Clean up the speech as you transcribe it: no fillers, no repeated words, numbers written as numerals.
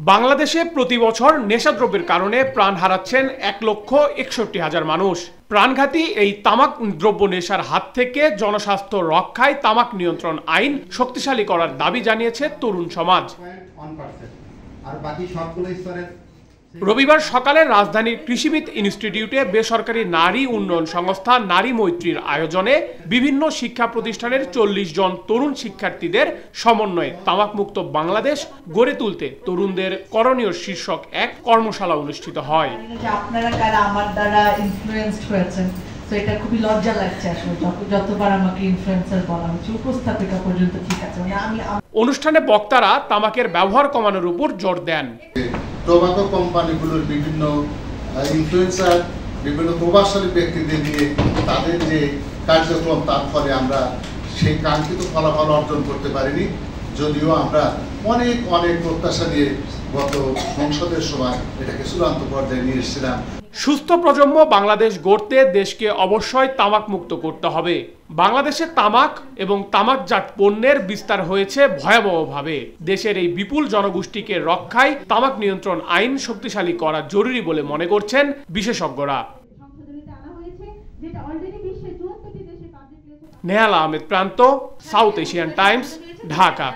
বাংলাদেশে প্রতি বছর নেশাদ্রব্যের কারণে প্রাণ হারাচ্ছেন 1,61,000 মানুষ। প্রাণঘাতী এই তামাক দ্রব্য নেশার হাত থেকে জনস্বাস্থ্য রক্ষায় তামাক নিয়ন্ত্রণ আইন শক্তিশালী করার দাবি জানিয়েছে তরুণ সমাজ। রবিবার সকালে রাজধানীর কৃষিবিদ ইনস্টিটিউটে বেসরকারি নারী উন্নয়ন সংস্থা নারী মৈত্রীর আয়োজনে বিভিন্ন শিক্ষা প্রতিষ্ঠানের 40 জন তরুণ শিক্ষার্থীদের সমন্বয়ে তামাকমুক্ত বাংলাদেশ গড়ে তুলতে তরুণদের করণীয় শীর্ষক এক কর্মশালা অনুষ্ঠিত হয়। আপনারা কারা আমার দ্বারা ইনফ্লুয়েন্সড হয়েছেন, তো এটা খুবই লজ্জা লাগছে আসলে যতবার আমাকে ইনফ্লুয়েন্সার বলা হচ্ছে, উপস্থাপিকা পর্যন্ত ঠিক আছে। অনুষ্ঠানে বক্তারা তামাকের ব্যবহার কমানোর উপর জোর দেন। টোবাকো কোম্পানিগুলোর বিভিন্ন ইনফ্লুয়েন্সার, বিভিন্ন প্রভাবশালী ব্যক্তিদের নিয়ে তাদের যে কার্যক্রম, তার ফলে আমরা সেই কাঙ্ক্ষিত ফলাফল অর্জন করতে পারিনি, যদিও আমরা অনেক প্রত্যাশা দিয়ে গত সংসদের সময় এটাকে চূড়ান্ত পর্যায়ে নিয়ে এসেছিলাম। সুস্থ প্রজন্ম বাংলাদেশ গড়তে দেশকে অবশ্যই তামাক মুক্ত করতে হবে। বাংলাদেশে তামাক এবং তামাকজাত পণ্যের বিস্তার হয়েছে ভয়াবহভাবে। দেশের এই বিপুল জনগোষ্ঠীকে রক্ষায় তামাক নিয়ন্ত্রণ আইন শক্তিশালী করা জরুরি বলে মনে করছেন বিশেষজ্ঞরা। নেহাল আহমেদ প্রান্ত, সাউথ এশিয়ান টাইমস, ঢাকা।